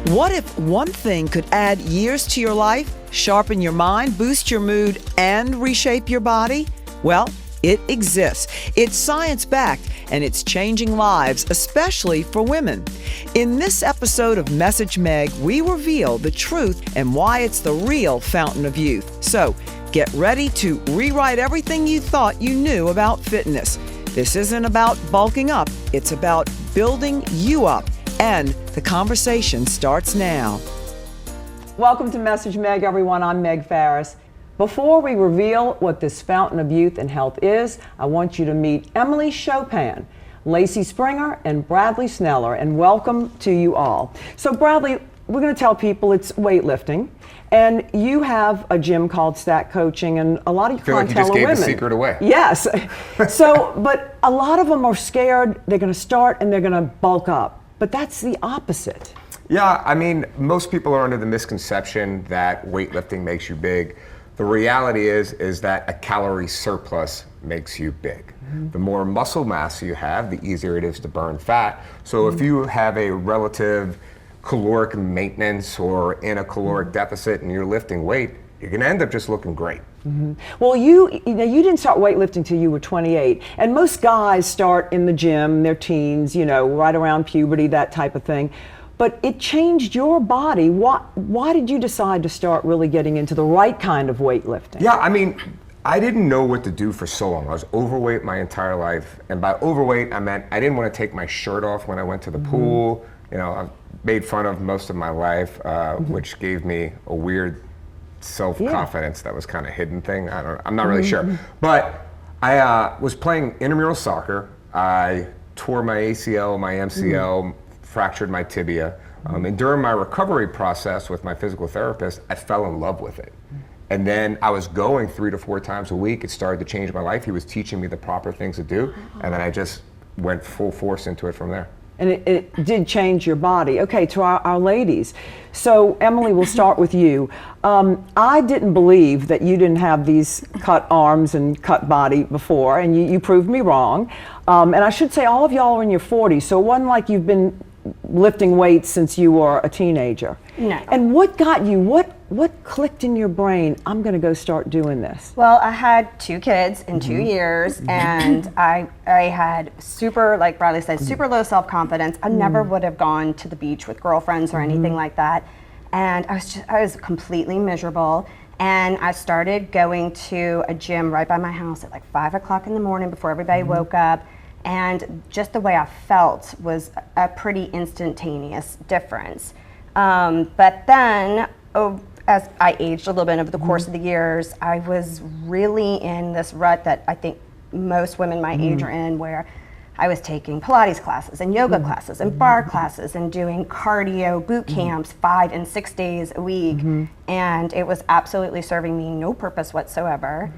What if one thing could add years to your life, sharpen your mind, boost your mood, and reshape your body? Well, it exists. It's science-backed, and it's changing lives, especially for women. In this episode of Message-meg, we reveal the truth and why it's the real fountain of youth. So, get ready to rewrite everything you thought you knew about fitness. This isn't about bulking up, it's about building you up. And the conversation starts now. Welcome to Message-meg, everyone. I'm Meg Farris. Before we reveal what this fountain of youth and health is, I want you to meet Emily Chopin, Lacey Springer, and Bradley Sneller, and welcome to you all. So Bradley, we're going to tell people it's weightlifting, and you have a gym called Stack Coaching, and a lot of your clientele are women. I feel like you just gave the secret away. Yes. So, but a lot of them are scared. They're going to start and they're going to bulk up. But that's the opposite. Yeah, I mean, most people are under the misconception that weightlifting makes you big. The reality is that a calorie surplus makes you big. Mm-hmm. The more muscle mass you have, the easier it is to burn fat. So if you have a relative caloric maintenance or in a caloric deficit and you're lifting weight, you're gonna end up just looking great. Mm-hmm. Well, you didn't start weightlifting till you were 28, and most guys start in the gym, their teens, right around puberty, that type of thing. But it changed your body. Why did you decide to start really getting into the right kind of weightlifting? Yeah, I mean, I didn't know what to do for so long. I was overweight my entire life, and by overweight, I meant I didn't want to take my shirt off when I went to the pool. I've made fun of most of my life, which gave me a weird self-confidence that was kind of hidden thing. I'm not really sure. But I was playing intramural soccer. I tore my ACL, my MCL, fractured my tibia. And during my recovery process with my physical therapist, I fell in love with it. And then I was going 3 to 4 times a week. It started to change my life. He was teaching me the proper things to do. And then I just went full force into it from there. And it did change your body. Okay, to our ladies. So Emily, we'll start with you. I didn't believe that you didn't have these cut arms and cut body before, and you proved me wrong. And I should say all of y'all are in your 40s, so it wasn't like you've been lifting weights since you were a teenager. No. And what got you, what clicked in your brain, I'm gonna go start doing this? Well, I had 2 kids in 2 years, and I had super, like Bradley said, super low self-confidence. I never would have gone to the beach with girlfriends or anything like that. And I was completely miserable. And I started going to a gym right by my house at like 5 o'clock in the morning before everybody woke up. And just the way I felt was a pretty instantaneous difference. But then, as I aged a little bit over the course of the years, I was really in this rut that I think most women my age are in, where I was taking Pilates classes and yoga classes and barre classes and doing cardio boot camps 5 and 6 days a week. And it was absolutely serving me no purpose whatsoever.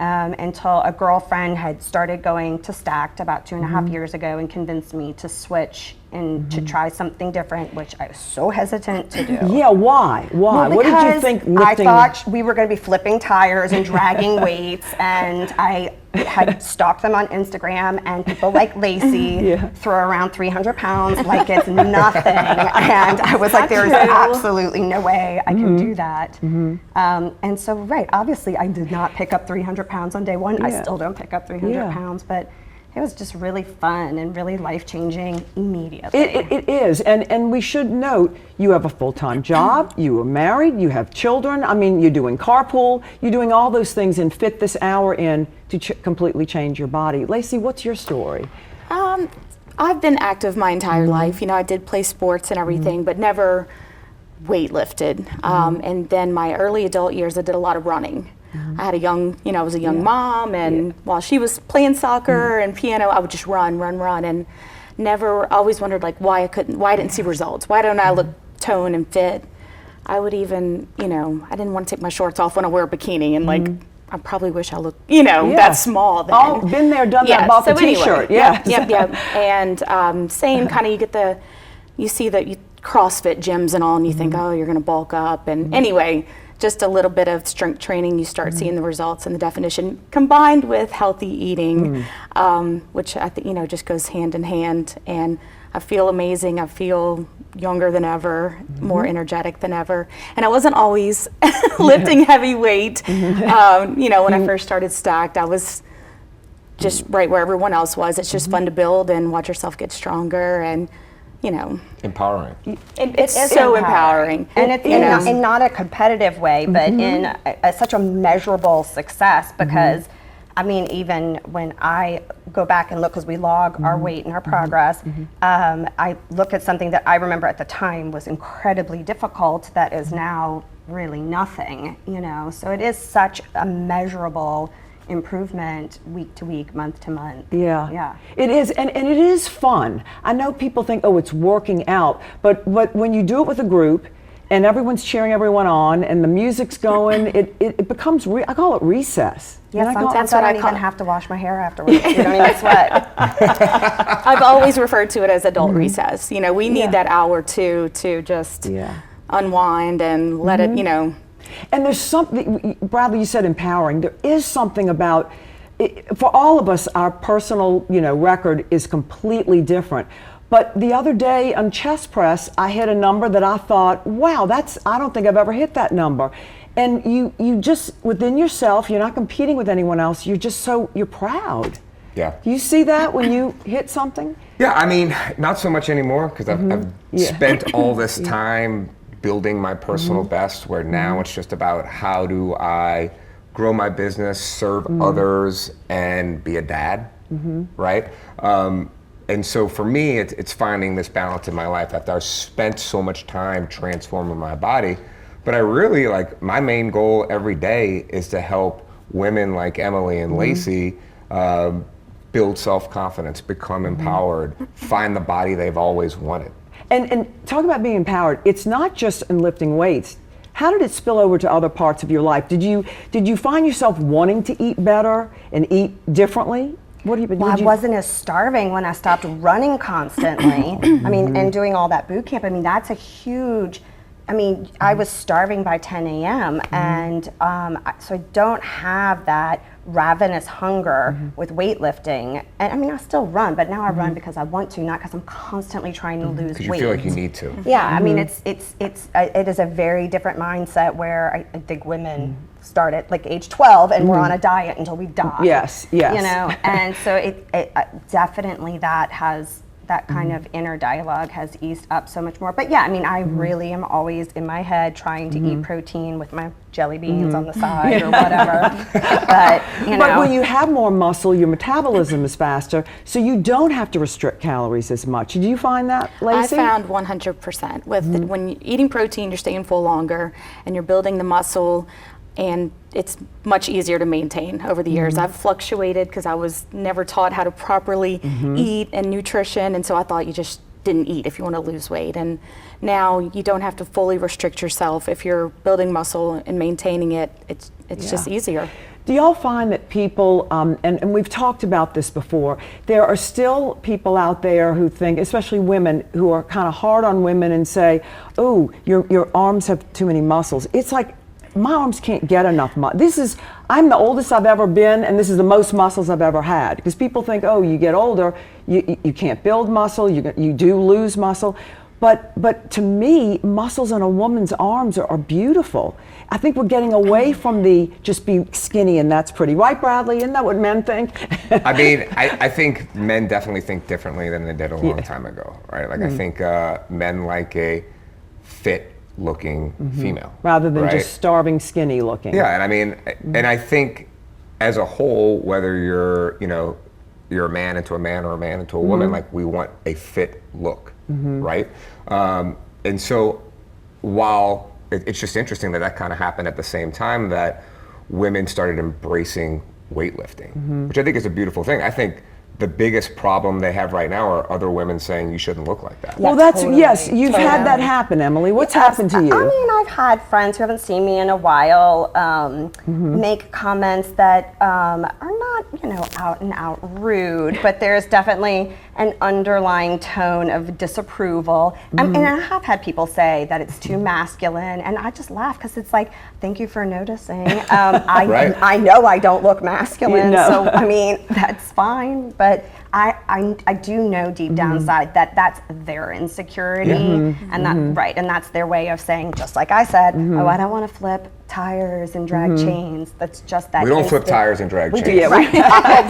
Until a girlfriend had started going to Stacked about 2.5 years ago and convinced me to switch and to try something different, which I was so hesitant to do. Yeah, why? Well, what did you think lifting? I thought we were going to be flipping tires and dragging weights, and I had stalked them on Instagram, and people like Lacey throw around 300 pounds like it's nothing. And I was like, there's absolutely no way I can do that. And so, obviously I did not pick up 300 pounds on day one. I still don't pick up 300 pounds, but it was just really fun and really life-changing immediately. It is, and we should note, you have a full-time job, you are married, you have children, I mean, you're doing carpool, you're doing all those things and fit this hour in to completely change your body. Lacey, what's your story? I've been active my entire life. I did play sports and everything, but never weightlifted. And then my early adult years, I did a lot of running. I had I was a young mom, and while she was playing soccer and piano, I would just run, and always wondered why I didn't see results. Why don't I look toned and fit? I would even, I didn't want to take my shorts off when I wear a bikini, and I probably wish I looked, that small then. Oh, been there, done that, bought the t-shirt, And same kind of, you see that CrossFit gyms and all, and you think, oh, you're gonna bulk up, and anyway, just a little bit of strength training, you start seeing the results and the definition, combined with healthy eating, which I think, just goes hand in hand. And I feel amazing. I feel younger than ever, more energetic than ever. And I wasn't always lifting heavy weight. You know, when I first started Stacked, I was just right where everyone else was. It's just fun to build and watch yourself get stronger, and you know, Empowering. it's so empowering. And it's in not a competitive way, but in such a measurable success, because I mean, even when I go back and look, because we log our weight and our progress, I look at something that I remember at the time was incredibly difficult that is now really nothing, you know. So it is such a measurable improvement week to week, month to month. Yeah. It is, and it is fun. I know people think, oh, it's working out, but when you do it with a group and everyone's cheering everyone on and the music's going, it becomes, I call it recess. Yeah, sometimes I don't even have to wash my hair afterwards. You don't even sweat. I've always referred to it as adult recess. You know, we need that hour to just unwind and let it, you know. And there's something, Bradley, you said empowering. There is something about, for all of us, our personal, you know, record is completely different. But the other day on chest press, I hit a number that I thought, wow, I don't think I've ever hit that number. And you just, within yourself, you're not competing with anyone else, you're proud. Yeah. Do you see that when you hit something? Yeah, I mean, not so much anymore, because I've spent all this time building my personal best, where now it's just about how do I grow my business, serve others, and be a dad, right? And so for me, it's finding this balance in my life after I've spent so much time transforming my body. But I really, like, my main goal every day is to help women like Emily and Lacey build self-confidence, become empowered, find the body they've always wanted. And talk about being empowered, it's not just in lifting weights. How did it spill over to other parts of your life? Did you find yourself wanting to eat better and eat differently? I wasn't as starving when I stopped running constantly. I mean, and doing all that boot camp. I mean, that's a huge, I was starving by 10 a.m. and so I don't have that ravenous hunger with weightlifting. And I mean, I still run, but now I run because I want to, not because I'm constantly trying to lose weight. Because you feel like you need to. Yeah, I mean, it is a very different mindset where I think women start at like age 12 and we're on a diet until we die. Yes. You know, and so it definitely that kind of inner dialogue has eased up so much more. But yeah, I mean, I really am always in my head trying to eat protein with my jelly beans on the side or whatever. But, you know. But when you have more muscle, your metabolism is faster, so you don't have to restrict calories as much. Do you find that, Lacey? I found 100%. When you're eating protein, you're staying full longer and you're building the muscle, and it's much easier to maintain over the years. I've fluctuated because I was never taught how to properly eat and nutrition, and so I thought you just didn't eat if you want to lose weight. And now you don't have to fully restrict yourself. If you're building muscle and maintaining it, it's just easier. Do y'all find that people, and we've talked about this before, there are still people out there who think, especially women, who are kind of hard on women and say, oh, your arms have too many muscles. It's like, my arms can't get enough muscle. I'm the oldest I've ever been, and this is the most muscles I've ever had. Because people think, oh, you get older, you can't build muscle, you do lose muscle. But to me, muscles in a woman's arms are beautiful. I think we're getting away from the just be skinny and that's pretty. Right, Bradley? Isn't that what men think? I mean, I think men definitely think differently than they did a long time ago, right? Like I think men like a fit looking female. Rather than just starving skinny looking. Yeah, and I mean, and I think as a whole, whether you're a man into a man or a man into a woman, like we want a fit look, right? And so while it's just interesting that kind of happened at the same time that women started embracing weightlifting, which I think is a beautiful thing. I think the biggest problem they have right now are other women saying you shouldn't look like that. Well, that's, yes, you've had that happen, Emily. What's happened to you? I mean, I've had friends who haven't seen me in a while make comments that are not, out and out rude, but there's definitely an underlying tone of disapproval. And I have had people say that it's too masculine, and I just laugh because it's like, thank you for noticing. I know I don't look masculine, so I mean, that's fine. But I do know deep down inside that that's their insecurity, and that right, and that's their way of saying, just like I said, oh, I don't want to flip tires and drag chains. That's just that. We don't flip tires and drag chains. We do, right? Right.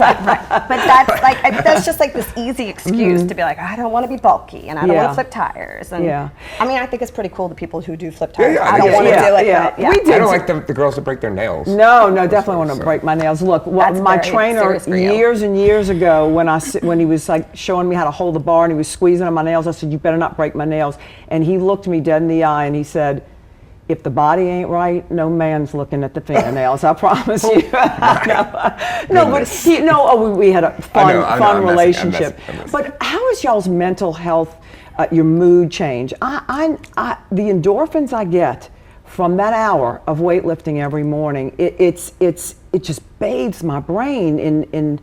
But that's like that's just like this easy excuse to be like, I don't want to be bulky and I don't want to flip tires. And I mean, I think it's pretty cool the people who do flip tires. I don't want to do it. Yeah. But, We do. I don't like the girls that break their nails. No, definitely want to break my nails. Look, my trainer years and years ago, when he was like showing me how to hold the bar and he was squeezing on my nails, I said, "You better not break my nails." And he looked me dead in the eye and he said, "If the body ain't right, no man's looking at the fingernails. I promise you." We had a fun relationship. But how is y'all's mental health, your mood change? The endorphins I get from that hour of weightlifting every morning, it just bathes my brain in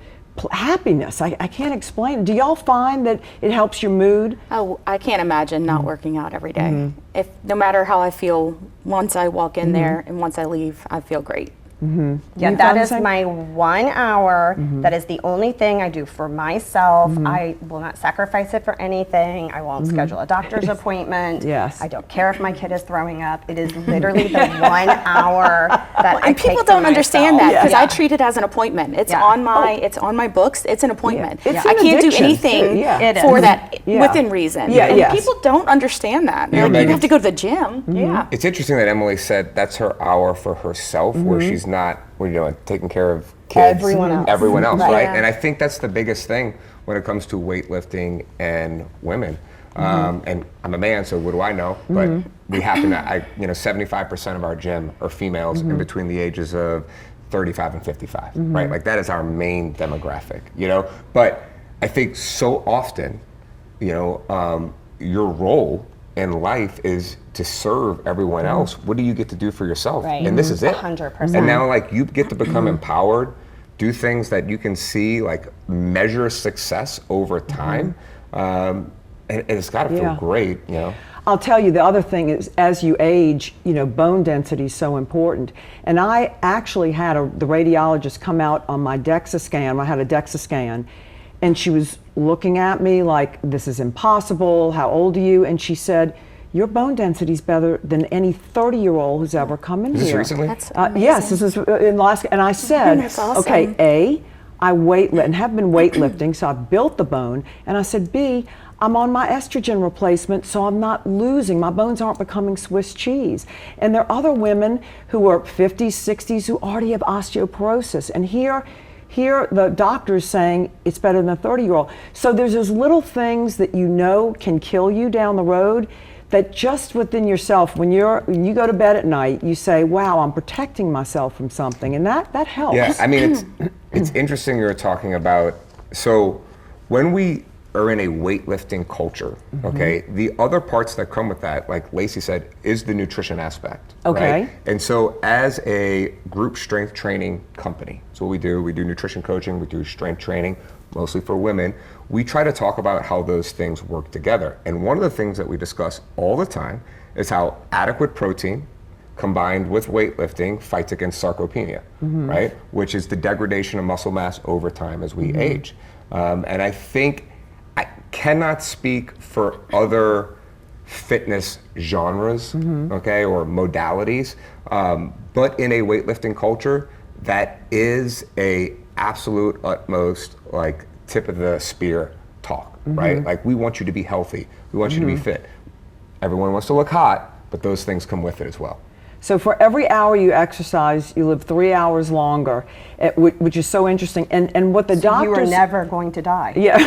happiness. I can't explain. Do y'all find that it helps your mood? Oh, I can't imagine not working out every day. If no matter how I feel, once I walk in there and once I leave, I feel great. Yeah, that is my 1 hour. That is the only thing I do for myself. I will not sacrifice it for anything. I won't schedule a doctor's appointment. Yes. I don't care if my kid is throwing up. It is literally the 1 hour that I and people take don't for understand myself. that because I treat it as an appointment. It's on my books. It's an appointment. It's I an can't do addiction, anything too. for that within reason. And people don't understand that. They're like, you have to go to the gym. It's interesting that Emily said that's her hour for herself, where she's not, taking care of kids, everyone else, right? And I think that's the biggest thing when it comes to weightlifting and women. And I'm a man, so what do I know? But we happen to, 75% of our gym are females in between the ages of 35 and 55, right? Like that is our main demographic, But I think so often, your role in life is to serve everyone else. What do you get to do for yourself? Right. And this is it. 100%. And now you get to become empowered, do things that you can see, measure success over time. And it's gotta feel great, I'll tell you, the other thing is, as you age, bone density is so important. And I actually had the radiologist come out on my DEXA scan. I had a DEXA scan, and she was looking at me like, "This is impossible. How old are you?" And she said, "Your bone density is better than any 30-year-old who's ever come in Is here." this recently? Yes, this is in last. And I said, That's awesome. "Okay, I weightlift and have been weightlifting, so I've built the bone." And I said, "B, I'm on my estrogen replacement, so I'm not losing. My bones aren't becoming Swiss cheese." And there are other women who are 50s, 60s who already have osteoporosis. And here the doctor's saying it's better than a 30-year-old. So there's those little things that can kill you down the road, that just within yourself, when you go to bed at night, you say, "Wow, I'm protecting myself from something," and that helps. Yeah, I mean, it's interesting you're talking about. So when we are in a weightlifting culture, okay, the other parts that come with that, like Lacey said, is the nutrition aspect. Okay. Right? And so as a group strength training company, so what we do nutrition coaching, we do strength training, mostly for women. We try to talk about how those things work together. And one of the things that we discuss all the time is how adequate protein combined with weightlifting fights against sarcopenia, right? Which is the degradation of muscle mass over time as we age. And I think I cannot speak for other fitness genres, okay, or modalities, but in a weightlifting culture, that is a absolute utmost tip of the spear talk, right? Like, we want you to be healthy, we want you to be fit. Everyone wants to look hot, but those things come with it as well. So for every hour you exercise, you live 3 hours longer, which is so interesting. And what the doctors... You are never going to die. Yeah.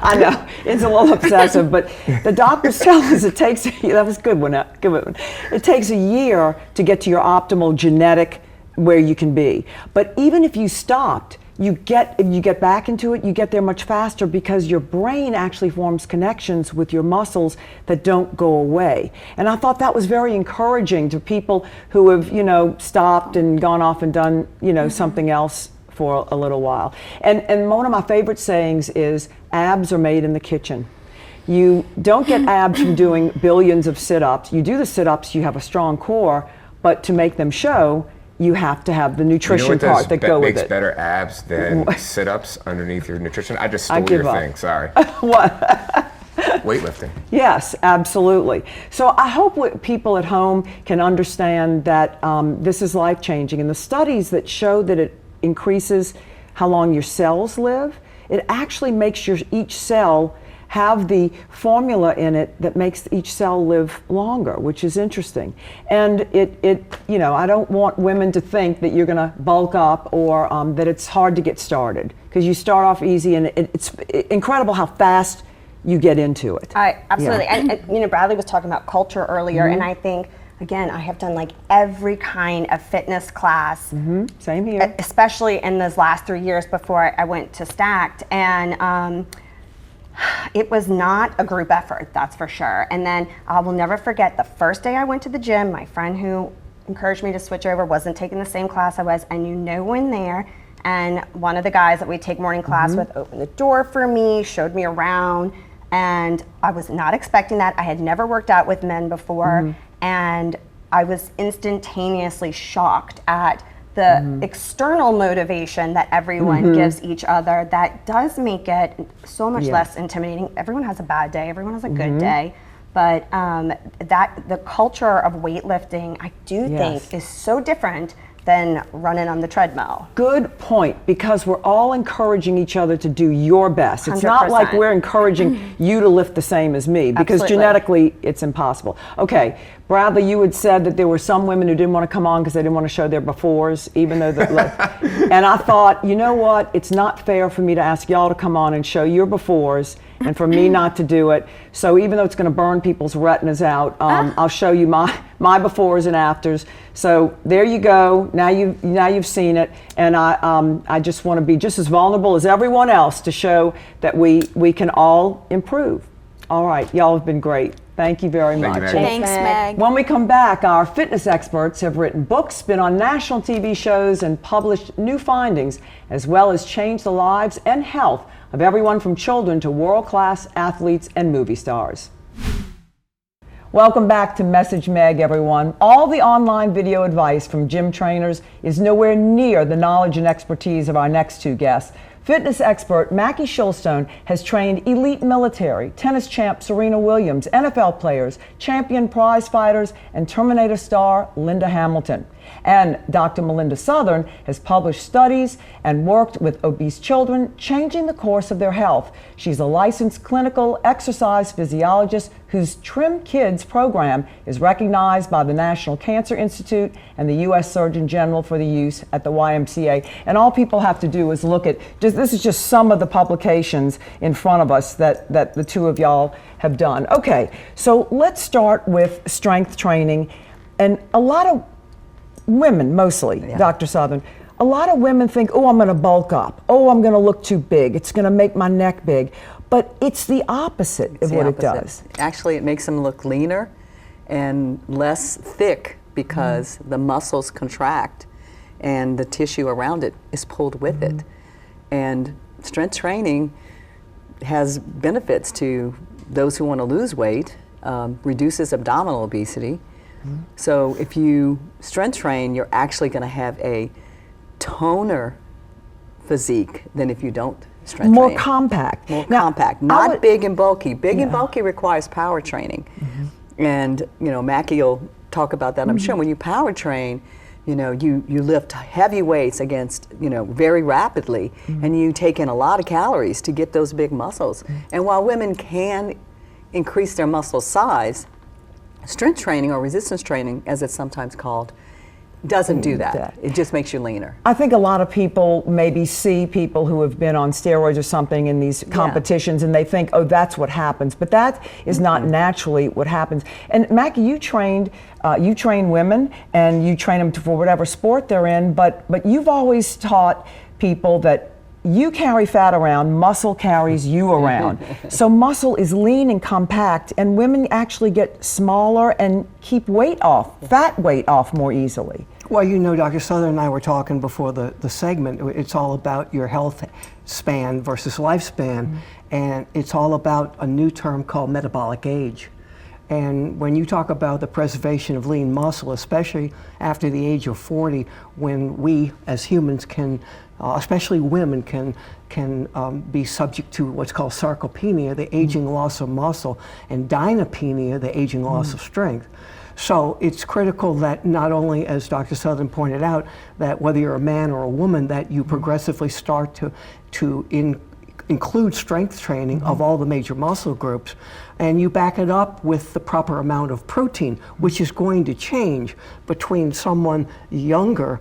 I know, it's a little obsessive, but the doctors tell us it takes, that was a good one, it takes a year to get to your optimal genetic where you can be. But even if you stopped, you get back into it, you get there much faster because your brain actually forms connections with your muscles that don't go away. And I thought that was very encouraging to people who have, stopped and gone off and done, something else for a little while. And one of my favorite sayings is, abs are made in the kitchen. You don't get abs from doing billions of sit-ups. You do the sit-ups, you have a strong core, but to make them show, you have to have the You know nutrition what part that go with makes it. better abs than sit-ups underneath your nutrition? I just I stole give your up. thing, sorry. What? Weightlifting. Yes, absolutely. So I hope people at home can understand that this is life-changing. And the studies that show that it increases how long your cells live, it actually makes each cell have the formula in it that makes each cell live longer, which is interesting. And I don't want women to think that you're going to bulk up or that it's hard to get started, because you start off easy and it's incredible how fast you get into it. Absolutely. Yeah. And Bradley was talking about culture earlier, and I think, again, I have done like every kind of fitness class. Same here. Especially in those last 3 years before I went to Stacked, and it was not a group effort, that's for sure. And then I will never forget the first day I went to the gym, my friend who encouraged me to switch over wasn't taking the same class I was. I knew no one there. And one of the guys that we take morning class with opened the door for me, showed me around, and I was not expecting that. I had never worked out with men before, and I was instantaneously shocked at the external motivation that everyone gives each other. That does make it so much less intimidating. Everyone has a bad day, everyone has a good day, but the culture of weightlifting, I do think, is so different than running on the treadmill. Good point, because we're all encouraging each other to do your best. It's not 100%. like we're encouraging you to lift the same as me, because Absolutely. genetically it's impossible. Okay, Bradley, you had said that there were some women who didn't want to come on because they didn't want to show their befores, even though and I thought, you know what, it's not fair for me to ask y'all to come on and show your befores and for me not to do it. So even though it's going to burn people's retinas out, I'll show you my befores and afters. So there you go. Now you've seen it, and I just want to be just as vulnerable as everyone else to show that we can all improve. All right, y'all have been great. Thank you very much. Meg. Thanks, Meg. When we come back, our fitness experts have written books, been on national TV shows, and published new findings, as well as changed the lives and health of everyone from children to world-class athletes and movie stars. Welcome back to Message Meg, everyone. All the online video advice from gym trainers is nowhere near the knowledge and expertise of our next two guests. Fitness expert Mackie Shulstone has trained elite military, tennis champ Serena Williams, NFL players, champion prize fighters, and Terminator star Linda Hamilton. And Dr. Melinda Southern has published studies and worked with obese children, changing the course of their health. She's a licensed clinical exercise physiologist whose Trim Kids program is recognized by the National Cancer Institute and the U.S. Surgeon General for the use at the YMCA. And all people have to do is look at, this is just some of the publications in front of us that the two of y'all have done. Okay, so let's start with strength training. And a lot of women, mostly, Dr. Southern, a lot of women think, oh, I'm going to bulk up. Oh, I'm going to look too big. It's going to make my neck big. But it's the opposite of what it does. Actually, it makes them look leaner and less thick because the muscles contract and the tissue around it is pulled with it. And strength training has benefits to those who want to lose weight, reduces abdominal obesity. So if you strength train, you're actually going to have a toner physique than if you don't strength More train. compact. More Now, compact, not big and bulky. Big and bulky requires power training. And, Mackie will talk about that, I'm sure. When you power train, you lift heavy weights against, very rapidly, and you take in a lot of calories to get those big muscles. And while women can increase their muscle size, strength training, or resistance training, as it's sometimes called, doesn't do that. It just makes you leaner. I think a lot of people maybe see people who have been on steroids or something in these competitions and they think, oh, that's what happens. But that is not naturally what happens. And Mackie, you train women and you train them for whatever sport they're in, but you've always taught people that you carry fat around, muscle carries you around. So muscle is lean and compact, and women actually get smaller and keep fat weight off more easily. Well, Dr. Southern and I were talking before the segment. It's all about your health span versus lifespan, and it's all about a new term called metabolic age. And when you talk about the preservation of lean muscle, especially after the age of 40, when we as humans can, especially women, can be subject to what's called sarcopenia, the aging loss of muscle, and dynapenia, the aging loss of strength. So it's critical that not only, as Dr. Southern pointed out, that whether you're a man or a woman, that you progressively start to include strength training of all the major muscle groups, and you back it up with the proper amount of protein, which is going to change between someone younger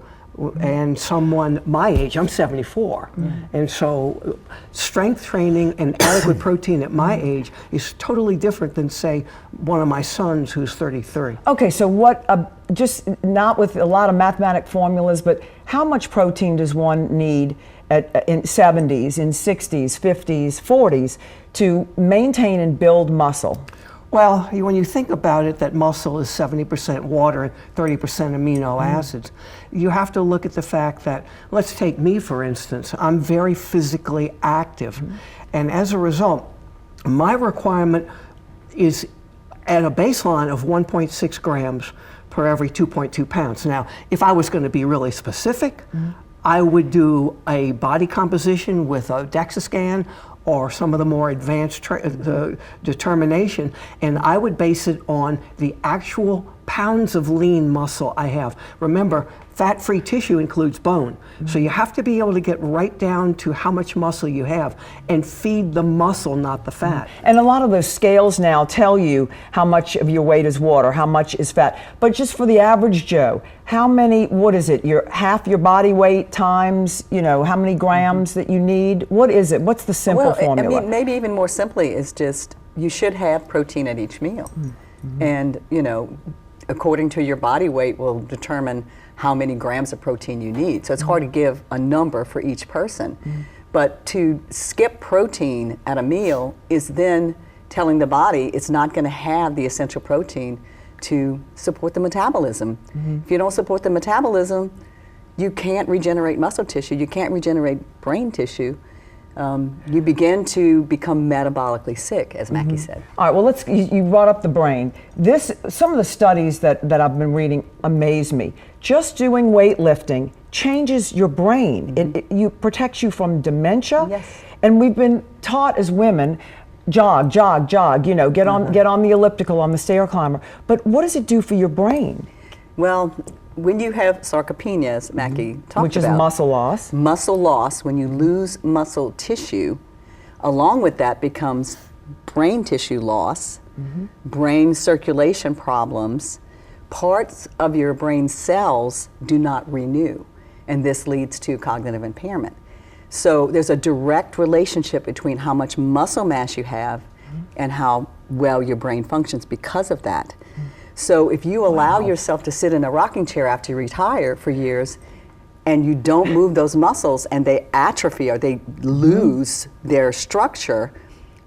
and someone my age. I'm 74. And so strength training and adequate protein at my age is totally different than, say, one of my sons who's 33. Okay, so what, just not with a lot of mathematic formulas, but how much protein does one need in 70s, in 60s, 50s, 40s to maintain and build muscle? Well, when you think about it, that muscle is 70% water and 30% amino acids, you have to look at the fact that, let's take me for instance, I'm very physically active. And as a result, my requirement is at a baseline of 1.6 grams per every 2.2 pounds. Now, if I was going to be really specific, I would do a body composition with a DEXA scan or some of the more advanced the determination, and I would base it on the actual pounds of lean muscle I have. Remember, fat-free tissue includes bone, so you have to be able to get right down to how much muscle you have and feed the muscle, not the fat. And a lot of those scales now tell you how much of your weight is water, how much is fat. But just for the average Joe, how many, what is it, half your body weight times, how many grams that you need? What is it? What's the simple formula? I mean, maybe even more simply is just, you should have protein at each meal. And, according to your body weight will determine how many grams of protein you need. So it's hard to give a number for each person. But to skip protein at a meal is then telling the body it's not going to have the essential protein to support the metabolism. If you don't support the metabolism, you can't regenerate muscle tissue, you can't regenerate brain tissue. You begin to become metabolically sick, as Mackie said. All right, well, you brought up the brain. Some of the studies that I've been reading amaze me. Just doing weightlifting changes your brain. It protects you from dementia. Yes. And we've been taught as women, jog, jog, jog, get on the elliptical, on the stair climber. But what does it do for your brain? Well, when you have sarcopenia, as Mackie talked about, which is muscle loss. Muscle loss, when you lose muscle tissue, along with that becomes brain tissue loss, brain circulation problems. Parts of your brain cells do not renew, and this leads to cognitive impairment. So there's a direct relationship between how much muscle mass you have and how well your brain functions because of that. So if you allow yourself to sit in a rocking chair after you retire for years and you don't move those muscles and they atrophy or they lose their structure,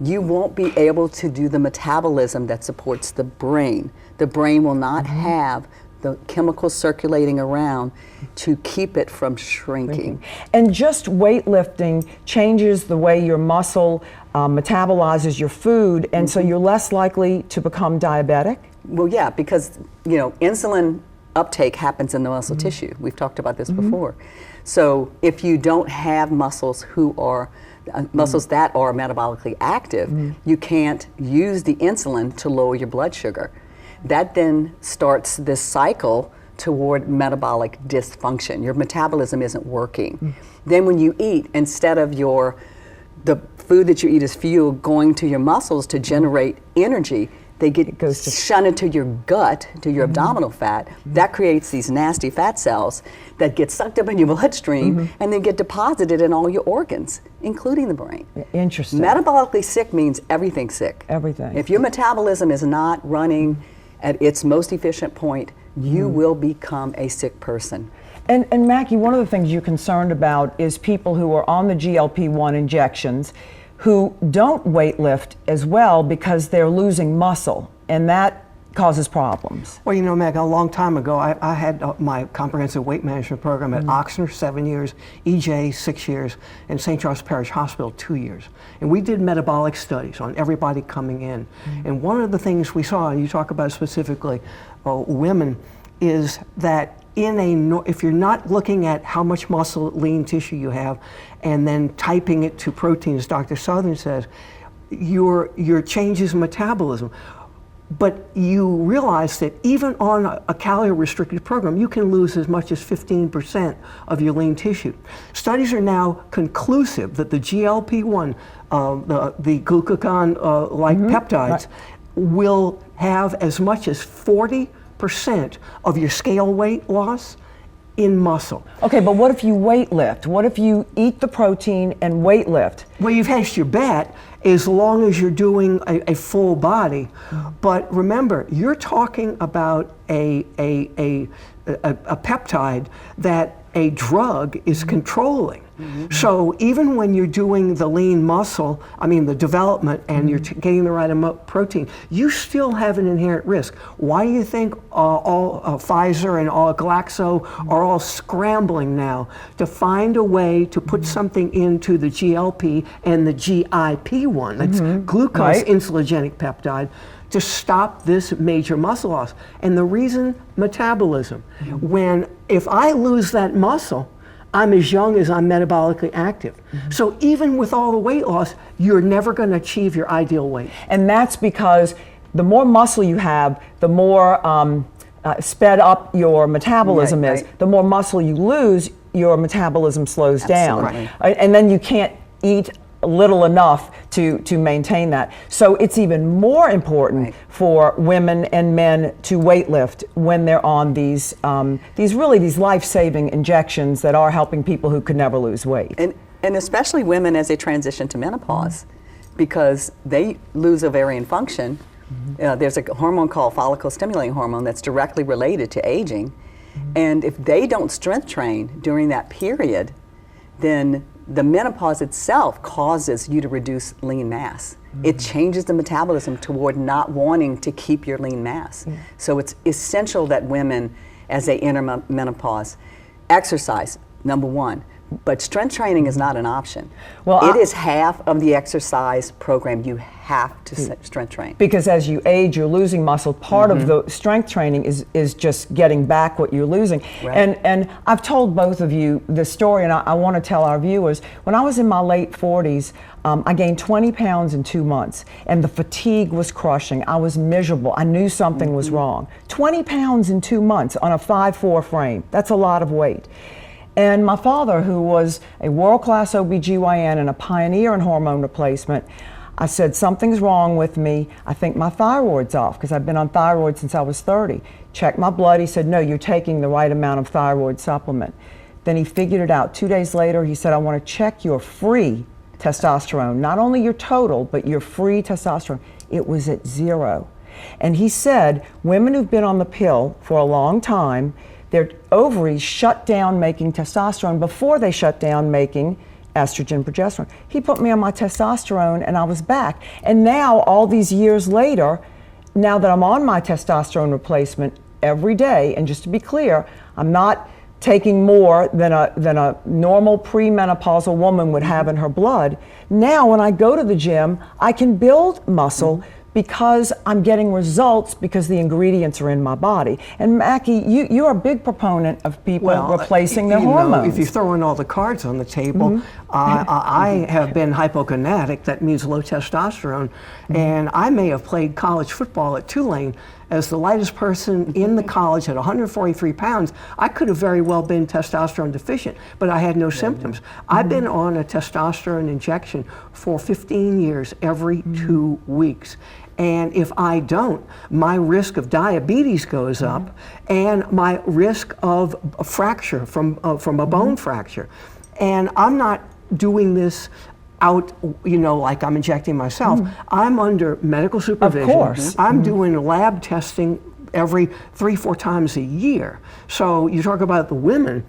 you won't be able to do the metabolism that supports the brain. The brain will not have the chemicals circulating around to keep it from shrinking. And just weightlifting changes the way your muscle metabolizes your food, and so you're less likely to become diabetic? Well, yeah, because insulin uptake happens in the muscle tissue. We've talked about this before. So if you don't have muscles who are muscles that are metabolically active, you can't use the insulin to lower your blood sugar. That then starts this cycle toward metabolic dysfunction. Your metabolism isn't working. Then when you eat, instead of the food that you eat as fuel going to your muscles to generate energy, they get shunted to your gut, to your abdominal fat. That creates these nasty fat cells that get sucked up in your bloodstream and then get deposited in all your organs, including the brain. Interesting. Metabolically sick means everything's sick. Everything. If your metabolism is not running at its most efficient point, you will become a sick person. And Mackie, one of the things you're concerned about is people who are on the GLP-1 injections who don't weightlift as well because they're losing muscle, and that causes problems? Well, you know, Meg, a long time ago, I had my comprehensive weight management program at Oxnard, 7 years, EJ, 6 years, and St. Charles Parish Hospital, 2 years. And we did metabolic studies on everybody coming in. And one of the things we saw, and you talk about specifically women, is that if you're not looking at how much muscle, lean tissue you have, and then typing it to protein, as Dr. Southern says, your changes in metabolism. But you realize that even on a calorie-restricted program, you can lose as much as 15% of your lean tissue. Studies are now conclusive that the GLP-1, the glucagon-like peptides, will have as much as 40% of your scale weight loss in muscle. Okay, but what if you weight lift? What if you eat the protein and weight lift? Well, you've hedged your bet as long as you're doing a full body. But remember, you're talking about a peptide that a drug is controlling. So even when you're doing the lean muscle, the development, and you're getting the right amount of protein, you still have an inherent risk. Why do you think all Pfizer and all Glaxo are all scrambling now to find a way to put something into the GLP and the GIP1, that's glucose insulinogenic peptide, to stop this major muscle loss? And the reason, metabolism. If I lose that muscle, I'm as young as I'm metabolically active. So even with all the weight loss, you're never going to achieve your ideal weight. And that's because the more muscle you have, the more sped up your metabolism is. The more muscle you lose, your metabolism slows down. And then you can't eat little enough to maintain that. So it's even more important for women and men to weight lift when they're on these life-saving injections that are helping people who could never lose weight. And especially women as they transition to menopause, because they lose ovarian function. There's a hormone called follicle-stimulating hormone that's directly related to aging. And if they don't strength train during that period, then the menopause itself causes you to reduce lean mass. It changes the metabolism toward not wanting to keep your lean mass. So it's essential that women, as they enter menopause, exercise, number one. But strength training is not an option. Well, it is half of the exercise program. You have to strength train. Because as you age, you're losing muscle. Part of the strength training is just getting back what you're losing. And I've told both of you this story, and I want to tell our viewers. When I was in my late 40s, I gained 20 pounds in 2 months, and the fatigue was crushing. I was miserable. I knew something was wrong. 20 pounds in 2 months on a 5'4" frame. That's a lot of weight. And my father, who was a world-class OBGYN and a pioneer in hormone replacement, I said, something's wrong with me. I think my thyroid's off, because I've been on thyroid since I was 30. Checked my blood. He said, no, you're taking the right amount of thyroid supplement. Then he figured it out. 2 days later, he said, I want to check your free testosterone, not only your total, but your free testosterone. It was at 0. And he said, women who've been on the pill for a long time, their ovaries shut down making testosterone before they shut down making estrogen, progesterone. He put me on my testosterone and I was back. And now, all these years later, now that I'm on my testosterone replacement every day, and just to be clear, I'm not taking more than a normal premenopausal woman would have in her blood. Now, when I go to the gym, I can build muscle because I'm getting results because the ingredients are in my body. And Mackie, you're a big proponent of people replacing their hormones. If you're throwing all the cards on the table, I have been hypogonadic, that means low testosterone, and I may have played college football at Tulane as the lightest person in the college at 143 pounds. I could have very well been testosterone deficient, but I had no symptoms. I've been on a testosterone injection for 15 years, every 2 weeks. And if I don't, my risk of diabetes goes up, and my risk of a fracture from a bone fracture. And I'm not doing this out, like I'm injecting myself. I'm under medical supervision. Of course. I'm doing lab testing every 3-4 times a year. So you talk about the women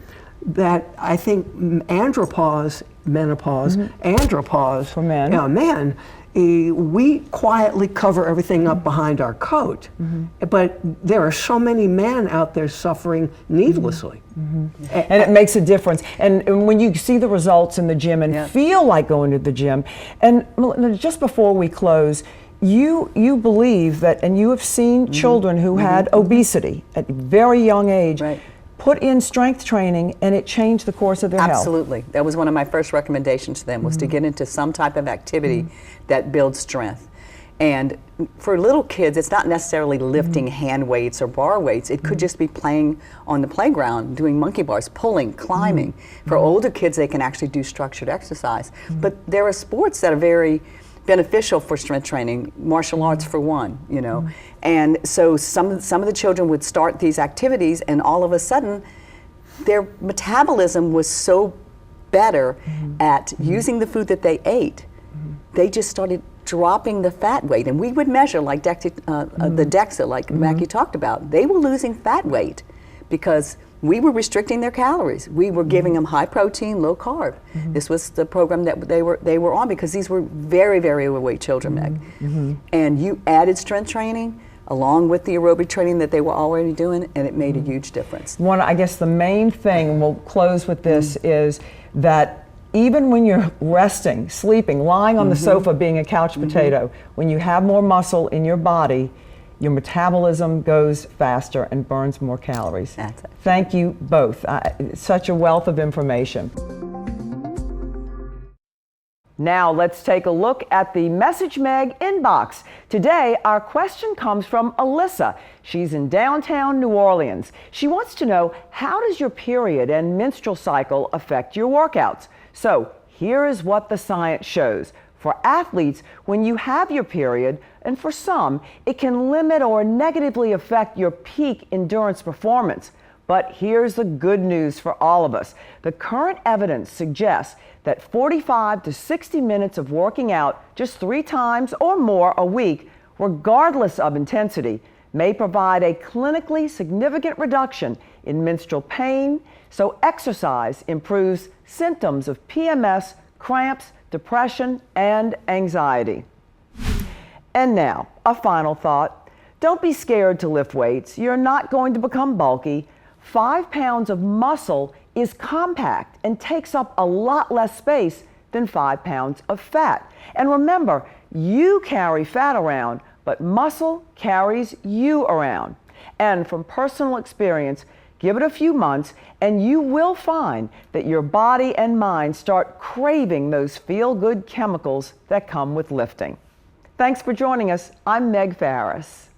that I think menopause, andropause for men, men we quietly cover everything up behind our coat, but there are so many men out there suffering needlessly. And it makes a difference. And when you see the results in the gym and feel like going to the gym, and just before we close, you believe that, and you have seen children who had obesity at a very young age, put in strength training, and it changed the course of their health. Absolutely. That was one of my first recommendations to them, was to get into some type of activity that builds strength. And for little kids, it's not necessarily lifting hand weights or bar weights. It could just be playing on the playground, doing monkey bars, pulling, climbing. For older kids, they can actually do structured exercise. But there are sports that are very beneficial for strength training, martial arts for one, you know. And so some of the children would start these activities, and all of a sudden their metabolism was so better at using the food that they ate. They just started dropping the fat weight, and we would measure like the DEXA, like Mackie talked about. They were losing fat weight because we were restricting their calories. We were giving them high protein, low carb. This was the program that they were on, because these were very, very overweight children, Meg. And you added strength training along with the aerobic training that they were already doing, and it made a huge difference. I guess the main thing, and we'll close with this, is that even when you're resting, sleeping, lying on the sofa being a couch potato, when you have more muscle in your body, your metabolism goes faster and burns more calories. That's it. Thank you both. Such a wealth of information. Now let's take a look at the message-meg inbox. Today, our question comes from Alyssa. She's in downtown New Orleans. She wants to know, how does your period and menstrual cycle affect your workouts? So here is what the science shows. For athletes, when you have your period, and for some, it can limit or negatively affect your peak endurance performance. But here's the good news for all of us. The current evidence suggests that 45 to 60 minutes of working out just 3 times or more a week, regardless of intensity, may provide a clinically significant reduction in menstrual pain. So exercise improves symptoms of PMS, cramps, depression, and anxiety. And now, a final thought. Don't be scared to lift weights. You're not going to become bulky. 5 pounds of muscle is compact and takes up a lot less space than 5 pounds of fat. And remember, you carry fat around, but muscle carries you around. And from personal experience, give it a few months and you will find that your body and mind start craving those feel-good chemicals that come with lifting. Thanks for joining us. I'm Meg Farris.